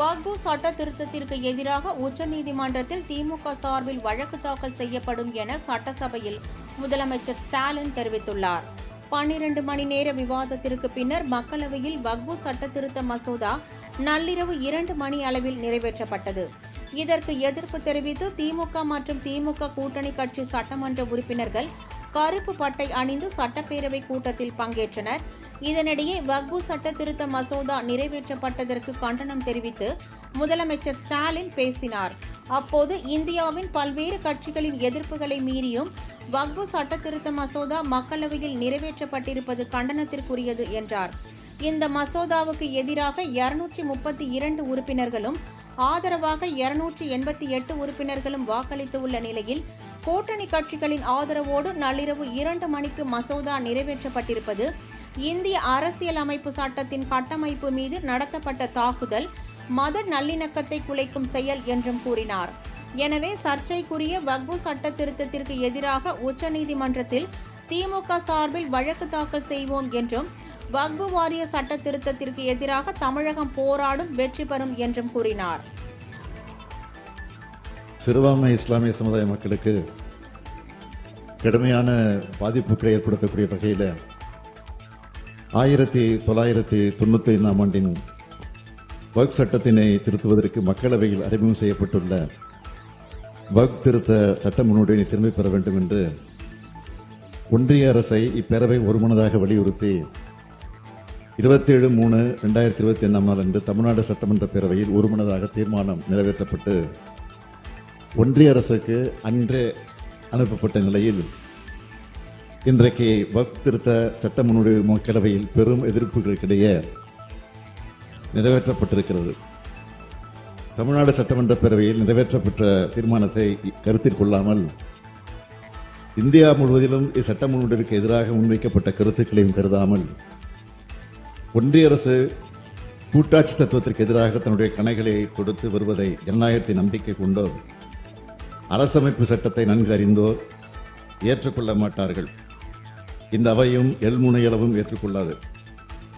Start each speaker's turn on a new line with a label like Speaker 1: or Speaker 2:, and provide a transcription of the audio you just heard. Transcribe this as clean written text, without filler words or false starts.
Speaker 1: வக்ஃபு சட்ட திருத்தத்திற்கு எதிராக உச்சநீதிமன்றத்தில் திமுக சார்பில் வழக்கு தாக்கல் செய்யப்படும் என சட்டசபையில் முதலமைச்சர் ஸ்டாலின் தெரிவித்துள்ளார். 12 மணி நேர விவாதத்திற்கு பின்னர் மக்களவையில் வக்ஃபு சட்ட திருத்த மசோதா நள்ளிரவு 2 மணி அளவில் நிறைவேற்றப்பட்டது. இதற்கு எதிர்ப்பு தெரிவித்து திமுக மற்றும் திமுக கூட்டணி கட்சி சட்டமன்ற உறுப்பினர்கள் கருப்பு பட்டை அணிந்து சட்டப்பேரவை கூட்டத்தில் பங்கேற்றனர். இதனிடையே வக்ஃபு சட்ட திருத்த மசோதா நிறைவேற்றப்பட்டதற்கு கண்டனம் தெரிவித்து முதலமைச்சர் ஸ்டாலின் பேசினார். அப்போது இந்தியாவின் பல்வேறு கட்சிகளின் எதிர்ப்புகளை மீறியும் வக்ஃபு சட்ட திருத்த மசோதா மக்களவையில் நிறைவேற்றப்பட்டிருப்பது கண்டனத்திற்குரியது என்றார். இந்த மசோதாவுக்கு எதிராக 232 உறுப்பினர்களும் ஆதரவாக 288 உறுப்பினர்களும் வாக்களித்துள்ள நிலையில் கூட்டணி கட்சிகளின் ஆதரவோடு நள்ளிரவு 2 மணிக்கு மசோதா நிறைவேற்றப்பட்டிருப்பது இந்திய அரசியலமைப்பு சட்டத்தின் கட்டமைப்பு மீது நடத்தப்பட்ட தாக்குதல், மத நல்லிணக்கத்தை குலைக்கும் செயல் என்றும் கூறினார். எனவே சர்ச்சைக்குரிய வக்ஃபு சட்ட திருத்தத்திற்கு எதிராக உச்சநீதிமன்றத்தில் திமுக சார்பில் வழக்கு தாக்கல் செய்வோம் என்றும் வக்ஃபு வாரிய சட்ட திருத்தத்திற்கு எதிராக தமிழகம் போராடும், வெற்றி பெறும் என்றும் கூறினார்.
Speaker 2: சிறுபான்மை இஸ்லாமிய சமுதாய மக்களுக்கு கடுமையான பாதிப்புகளை ஏற்படுத்தக்கூடிய வகையில் 1995 ஆண்டின் வக்ஃப் சட்டத்தினை திருத்துவதற்கு மக்களவையில் அறிமுகம் செய்யப்பட்டுள்ள வக்ஃப் திருத்த சட்ட முன்னோடியை திரும்பப் பெற வேண்டும் என்று ஒன்றிய அரசை இப்பேரவை ஒருமனதாக வலியுறுத்தி 27/3/2021 அன்று தமிழ்நாடு சட்டமன்ற பேரவையில் ஒருமனதாக தீர்மானம் நிறைவேற்றப்பட்டு ஒன்றிய அரசுக்கு அன்றே அனுப்பப்பட்ட நிலையில் இன்றைக்கு வக்ஃப் திருத்த சட்ட முன்னோடி மக்களவையில் பெரும் எதிர்ப்புகளுக்கிடையே நிறைவேற்றப்பட்டிருக்கிறது. தமிழ்நாடு சட்டமன்ற பேரவையில் நிறைவேற்றப்பட்ட தீர்மானத்தை கருத்தில் கொள்ளாமல் இந்தியா முழுவதிலும் இச்சட்ட முன்னோடிக்கு எதிராக முன்வைக்கப்பட்ட கருத்துக்களையும் கருதாமல் ஒன்றிய அரசு கூட்டாட்சி தத்துவத்திற்கு எதிராக தன்னுடைய கணைகளை தொடுத்து வருவதை ஜனநாயகத்தை நம்பிக்கை கொண்டோ அரசமைப்பு சட்டத்தை நன்கு அறிந்தோர் ஏற்றுக்கொள்ள மாட்டார்கள். இந்த அவையும் எள்முனையளவும் ஏற்றுக்கொள்ளாது.